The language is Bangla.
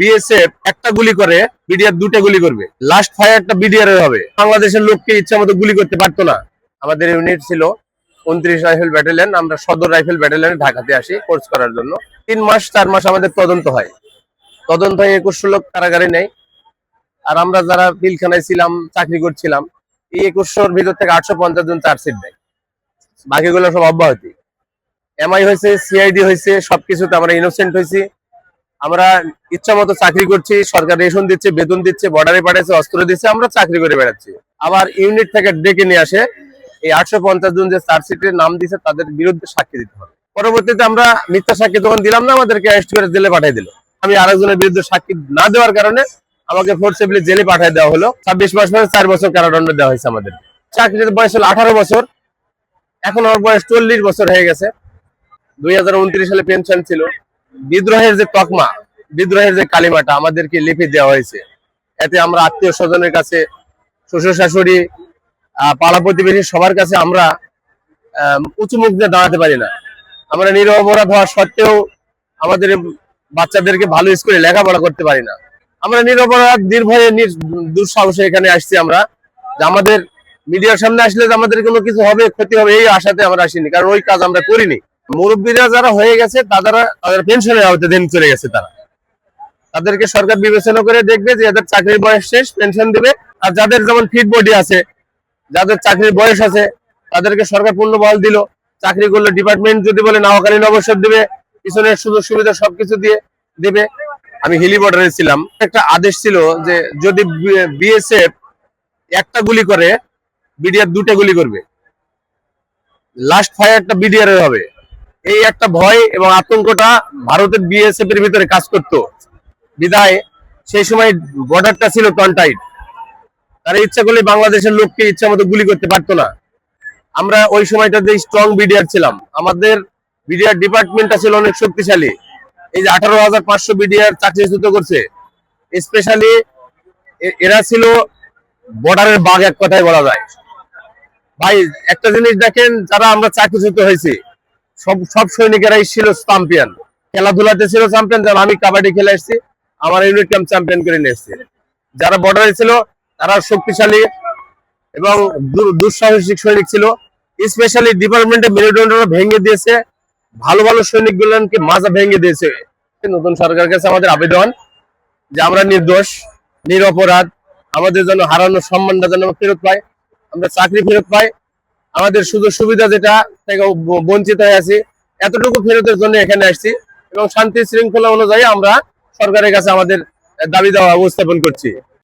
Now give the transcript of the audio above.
বিএসএফ একটা গুলি করে, বিডিআর দুটা গুলি করবে। লাস্ট ফায়ারটা বিডিআর এর হবে। বাংলাদেশের লোককে ইচ্ছা মতো গুলি করতে পারতো না। আমাদের ইউনিট ছিল 29 রাইফেল ব্যাটালিয়ন। আমরা সদর রাইফেল ব্যাটালিয়নে ঢাকাতে আসি কোর্স করার জন্য। 3-4 মাস আমাদের তদন্ত হয়। তদন্ত হয়ে 2100 লোক কারাগারে নেই। আর আমরা যারা পিলখানায় ছিলাম, চাকরি করছিলাম, এই 2100-র ভিতর থেকে 850 জন চার্জশিট দেয়। বাকিগুলো সব অব্যাহতি। এমআই হয়েছে, সিআইডি হয়েছে, সবকিছুতে আমরা ইনোসেন্ট হয়েছি। আমরা ইচ্ছা মতো চাকরি করছি, সরকার রেশন দিচ্ছে, বেতন দিচ্ছে, বর্ডারে পাঠাচ্ছে, অস্ত্র দিচ্ছে, আমরা চাকরি করে বেড়াচ্ছি। আবার ইউনিট থেকে ডেকে নিয়ে আসে এই 850 জন যে চার্জশিটের নাম দিচ্ছে তাদের বিরুদ্ধে সাক্ষী দিতে হবে। পরবর্তীতে আমরা মিথ্যা সাক্ষী তখন দিলাম না, আমাদেরকে অ্যারেস্ট করে জেলে পাঠিয়ে দিল। আমি আরেকজনের বিরুদ্ধে সাক্ষী না দেওয়ার কারণে আমাকে ফোর্সিবলি জেলে পাঠিয়ে দেওয়া হলো। 26 মাস পরে 4 বছর কারাদণ্ড দেওয়া হয়েছে আমাদের। চাকরির বয়স হলো 18 বছর, এখন আমার বয়স 40 বছর হয়ে গেছে। 2029 সালে পেনশন ছিল। বিদ্রোহের যে তকমা, বিদ্রোহের যে কালিমাটা আমাদেরকে লিপি দেওয়া হয়েছে, এতে আমরা আত্মীয় স্বজনের কাছে, শ্বশুর শাশুড়ি, পাড়া প্রতিবেশী সবার কাছে আমরা উঁচু মুখ দিয়ে দাঁড়াতে পারি না। আমরা নিরপরাধ হওয়া সত্ত্বেও আমাদের বাচ্চাদেরকে ভালো স্কুলে লেখাপড়া করতে পারি না। আমরা নিরপরাধ, নির্ভয়ে, দুঃসাহসে এখানে আসছি আমরা, যে আমাদের মিডিয়ার সামনে আসলে যে আমাদের কোনো কিছু হবে, ক্ষতি হবে, এই আশাতে আমরা আসিনি, কারণ ওই কাজ আমরা করিনি। মুরব্বীরা যারা হয়ে গেছে তাদের পেনশনের আওতাধীন চলে গেছে, তাদেরকে সরকার বিবেচনা করে দেখবে যে এদের চাকরির বয়স শেষ, পেনশন দিবে। আর যাদের যেমন ফিট বডি আছে, যাদের চাকরির বয়স আছে, তাদেরকে সরকার পূর্ণ বল দিল। চাকরি করলে ডিপার্টমেন্ট যদি বলে নাওকালীন অবসর দিবে, পিছনের সুযোগ সুবিধা সবকিছু দিয়ে দেবে। আমি হিলি বর্ডারে ছিলাম, একটা আদেশ ছিল যে যদি বিএসএফ একটা গুলি করে, বিডিআর দুটা গুলি করবে। লাস্ট ফায়ারটা বিডিআর এর হবে। এই একটা ভয় এবং আতঙ্কটা ভারতের বিএসএফ এর ভিতরে কাজ করতো। বিদায় সেই সময় বর্ডারটা ছিল টনটাইট। তারা ইচ্ছা করলে বাংলাদেশের লোককে ইচ্ছা মতো গুলি করতে পারতো না। আমরা ওই সময়টাতে স্ট্রং বিডিআর ছিলাম। আমাদের বিডিআর ডিপার্টমেন্টটা ছিল অনেক শক্তিশালী। এই যে 18,500 বিডিআর চাকরিচ্যুত করছে, স্পেশালি এরা ছিল বর্ডারের বাঘ, এক কথায় বলা যায়। ভাই একটা জিনিস দেখেন, যারা আমরা চাকরিচ্যুত হয়েছি সব সৈনিকেরাই ছিল চ্যাম্পিয়ন। খেলাধুলাতে ছিল চ্যাম্পিয়ন। যেমন আমি কাবাডি খেলে এসেছি, আমার ইউনিটকে আমি চ্যাম্পিয়ন করে নিয়ে এসেছি। যারা বর্ডারে ছিল তারা শক্তিশালী এবং দুঃসাহসিক সৈনিক ছিল। স্পেশালি ডিপার্টমেন্টের মেরুদণ্ডটা ভেঙে দিয়েছে, ভালো ভালো সৈনিক গুলোকে মাজা ভেঙে দিয়েছে। নতুন সরকারের কাছে আমাদের আবেদন যে আমরা নির্দোষ, নিরপরাধ, আমাদের জন্য হারানো সম্মানটা যেন ফেরত পাই, আমরা চাকরি ফেরত পাই, আমাদের সুযোগ সুবিধা যেটা থেকে বঞ্চিত হয়ে আছি, এতটুকু ফেরতের জন্য এখানে আসছি এবং শান্তি শৃঙ্খলা অনুযায়ী আমরা সরকারের কাছে আমাদের দাবি দেওয়া উপস্থাপন করছি।